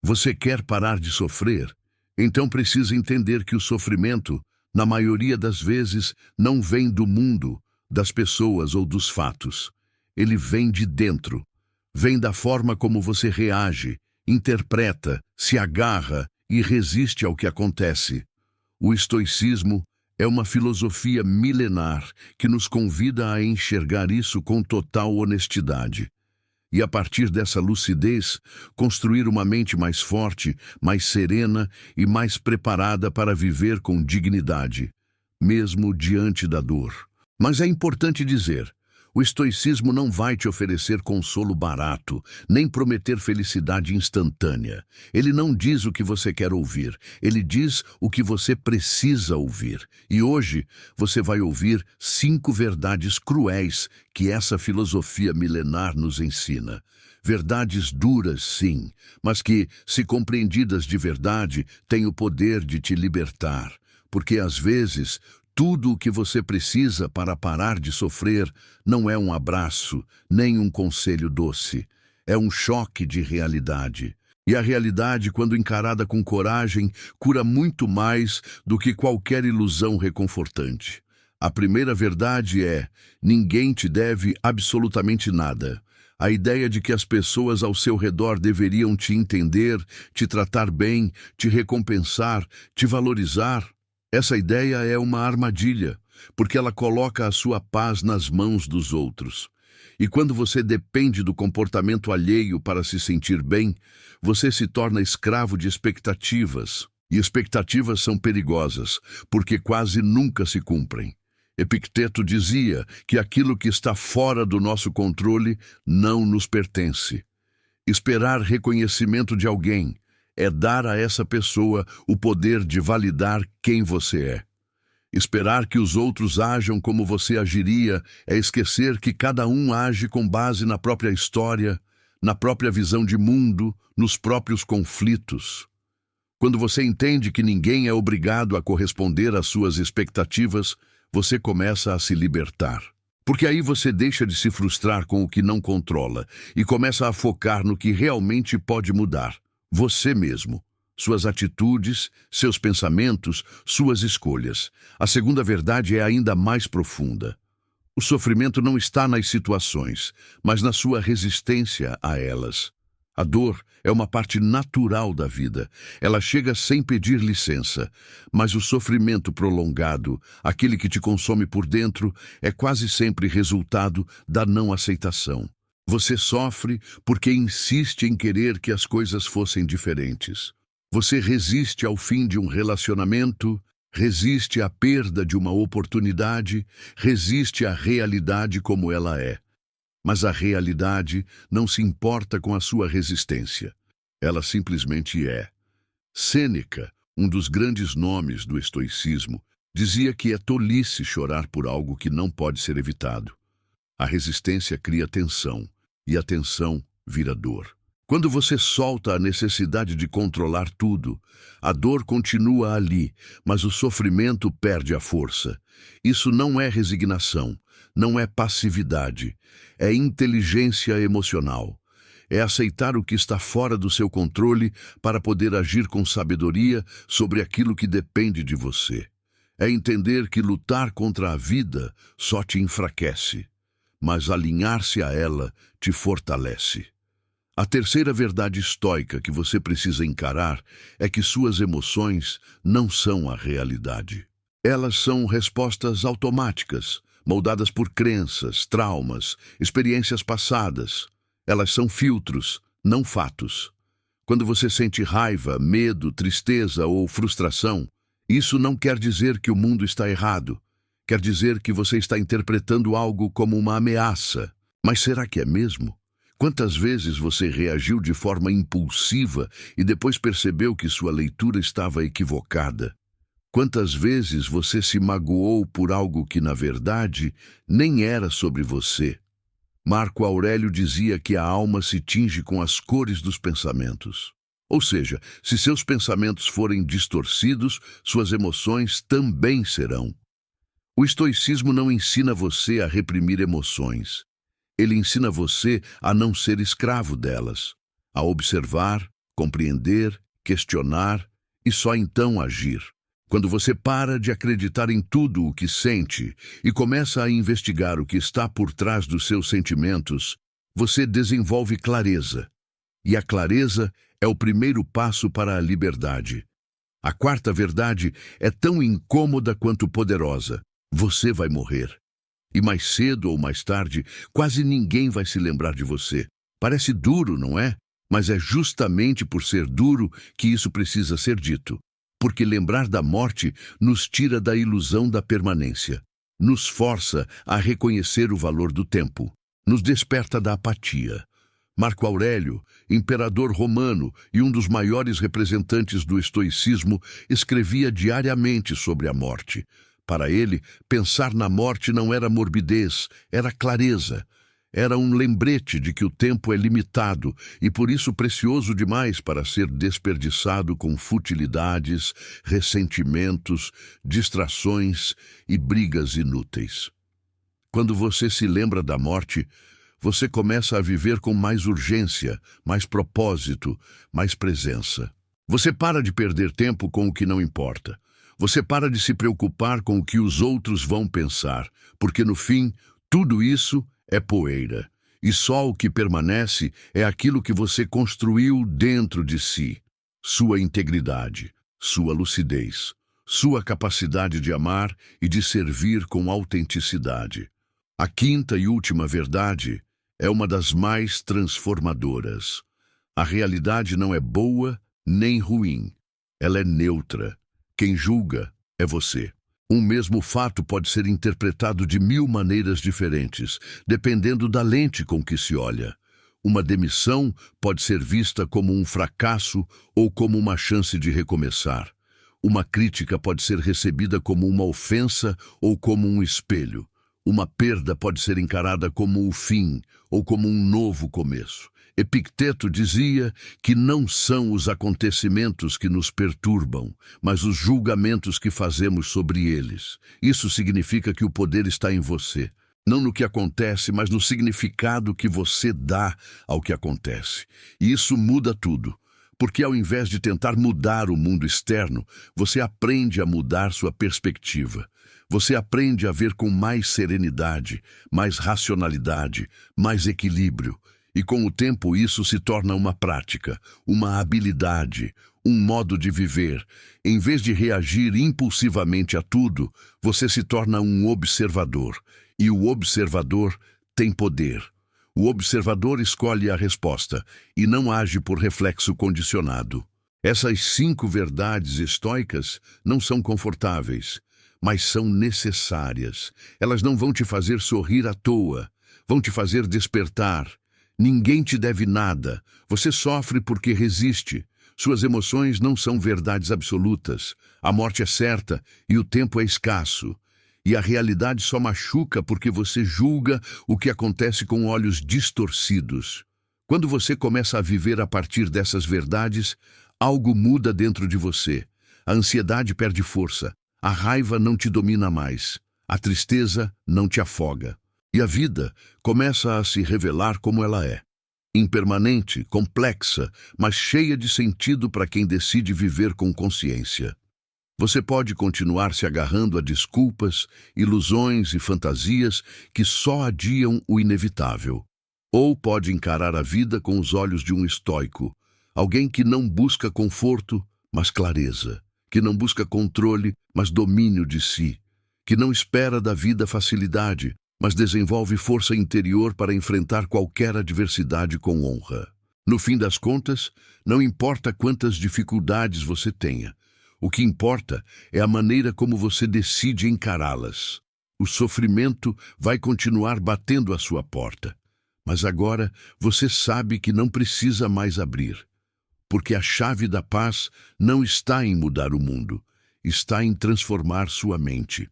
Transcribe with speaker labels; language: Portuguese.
Speaker 1: Você quer parar de sofrer? Então precisa entender que o sofrimento, na maioria das vezes, não vem do mundo, das pessoas ou dos fatos. Ele vem de dentro. Vem da forma como você reage, interpreta, se agarra e resiste ao que acontece. O estoicismo é uma filosofia milenar que nos convida a enxergar isso com total honestidade. E a partir dessa lucidez, construir uma mente mais forte, mais serena e mais preparada para viver com dignidade, mesmo diante da dor. Mas é importante dizer, o estoicismo não vai te oferecer consolo barato, nem prometer felicidade instantânea. Ele não diz o que você quer ouvir, ele diz o que você precisa ouvir. E hoje você vai ouvir 5 verdades cruéis que essa filosofia milenar nos ensina. Verdades duras, sim, mas que, se compreendidas de verdade, têm o poder de te libertar. Porque às vezes tudo o que você precisa para parar de sofrer não é um abraço, nem um conselho doce. É um choque de realidade. E a realidade, quando encarada com coragem, cura muito mais do que qualquer ilusão reconfortante. A primeira verdade é: ninguém te deve absolutamente nada. A ideia de que as pessoas ao seu redor deveriam te entender, te tratar bem, te recompensar, te valorizar, essa ideia é uma armadilha, porque ela coloca a sua paz nas mãos dos outros. E quando você depende do comportamento alheio para se sentir bem, você se torna escravo de expectativas. E expectativas são perigosas, porque quase nunca se cumprem. Epicteto dizia que aquilo que está fora do nosso controle não nos pertence. Esperar reconhecimento de alguém é dar a essa pessoa o poder de validar quem você é. Esperar que os outros ajam como você agiria é esquecer que cada um age com base na própria história, na própria visão de mundo, nos próprios conflitos. Quando você entende que ninguém é obrigado a corresponder às suas expectativas, você começa a se libertar. Porque aí você deixa de se frustrar com o que não controla e começa a focar no que realmente pode mudar. Você mesmo, suas atitudes, seus pensamentos, suas escolhas. A segunda verdade é ainda mais profunda. O sofrimento não está nas situações, mas na sua resistência a elas. A dor é uma parte natural da vida. Ela chega sem pedir licença, mas o sofrimento prolongado, aquele que te consome por dentro, é quase sempre resultado da não aceitação. Você sofre porque insiste em querer que as coisas fossem diferentes. Você resiste ao fim de um relacionamento, resiste à perda de uma oportunidade, resiste à realidade como ela é. Mas a realidade não se importa com a sua resistência. Ela simplesmente é. Sêneca, um dos grandes nomes do estoicismo, dizia que é tolice chorar por algo que não pode ser evitado. A resistência cria tensão. E a tensão vira dor. Quando você solta a necessidade de controlar tudo, a dor continua ali, mas o sofrimento perde a força. Isso não é resignação, não é passividade, é inteligência emocional. É aceitar o que está fora do seu controle para poder agir com sabedoria sobre aquilo que depende de você. É entender que lutar contra a vida só te enfraquece, mas alinhar-se a ela te fortalece. A terceira verdade estoica que você precisa encarar é que suas emoções não são a realidade. Elas são respostas automáticas, moldadas por crenças, traumas, experiências passadas. Elas são filtros, não fatos. Quando você sente raiva, medo, tristeza ou frustração, isso não quer dizer que o mundo está errado. Quer dizer que você está interpretando algo como uma ameaça. Mas será que é mesmo? Quantas vezes você reagiu de forma impulsiva e depois percebeu que sua leitura estava equivocada? Quantas vezes você se magoou por algo que, na verdade, nem era sobre você? Marco Aurélio dizia que a alma se tinge com as cores dos pensamentos. Ou seja, se seus pensamentos forem distorcidos, suas emoções também serão. O estoicismo não ensina você a reprimir emoções. Ele ensina você a não ser escravo delas, a observar, compreender, questionar e só então agir. Quando você para de acreditar em tudo o que sente e começa a investigar o que está por trás dos seus sentimentos, você desenvolve clareza. E a clareza é o primeiro passo para a liberdade. A quarta verdade é tão incômoda quanto poderosa. Você vai morrer. E mais cedo ou mais tarde, quase ninguém vai se lembrar de você. Parece duro, não é? Mas é justamente por ser duro que isso precisa ser dito. Porque lembrar da morte nos tira da ilusão da permanência. Nos força a reconhecer o valor do tempo. Nos desperta da apatia. Marco Aurélio, imperador romano e um dos maiores representantes do estoicismo, escrevia diariamente sobre a morte. Para ele, pensar na morte não era morbidez, era clareza. Era um lembrete de que o tempo é limitado e por isso precioso demais para ser desperdiçado com futilidades, ressentimentos, distrações e brigas inúteis. Quando você se lembra da morte, você começa a viver com mais urgência, mais propósito, mais presença. Você para de perder tempo com o que não importa. Você para de se preocupar com o que os outros vão pensar, porque no fim, tudo isso é poeira. E só o que permanece é aquilo que você construiu dentro de si. Sua integridade, sua lucidez, sua capacidade de amar e de servir com autenticidade. A quinta e última verdade é uma das mais transformadoras. A realidade não é boa nem ruim. Ela é neutra. Quem julga é você. Um mesmo fato pode ser interpretado de 1000 maneiras diferentes, dependendo da lente com que se olha. Uma demissão pode ser vista como um fracasso ou como uma chance de recomeçar. Uma crítica pode ser recebida como uma ofensa ou como um espelho. Uma perda pode ser encarada como o fim ou como um novo começo. Epicteto dizia que não são os acontecimentos que nos perturbam, mas os julgamentos que fazemos sobre eles. Isso significa que o poder está em você, não no que acontece, mas no significado que você dá ao que acontece. E isso muda tudo, porque ao invés de tentar mudar o mundo externo, você aprende a mudar sua perspectiva. Você aprende a ver com mais serenidade, mais racionalidade, mais equilíbrio. E com o tempo isso se torna uma prática, uma habilidade, um modo de viver. Em vez de reagir impulsivamente a tudo, você se torna um observador. E o observador tem poder. O observador escolhe a resposta e não age por reflexo condicionado. Essas 5 verdades estoicas não são confortáveis, mas são necessárias. Elas não vão te fazer sorrir à toa, vão te fazer despertar. Ninguém te deve nada. Você sofre porque resiste. Suas emoções não são verdades absolutas. A morte é certa e o tempo é escasso. E a realidade só machuca porque você julga o que acontece com olhos distorcidos. Quando você começa a viver a partir dessas verdades, algo muda dentro de você. A ansiedade perde força. A raiva não te domina mais. A tristeza não te afoga. E a vida começa a se revelar como ela é. Impermanente, complexa, mas cheia de sentido para quem decide viver com consciência. Você pode continuar se agarrando a desculpas, ilusões e fantasias que só adiam o inevitável. Ou pode encarar a vida com os olhos de um estoico, alguém que não busca conforto, mas clareza, que não busca controle, mas domínio de si, que não espera da vida facilidade, mas desenvolve força interior para enfrentar qualquer adversidade com honra. No fim das contas, não importa quantas dificuldades você tenha. O que importa é a maneira como você decide encará-las. O sofrimento vai continuar batendo à sua porta, mas agora você sabe que não precisa mais abrir, porque a chave da paz não está em mudar o mundo, está em transformar sua mente.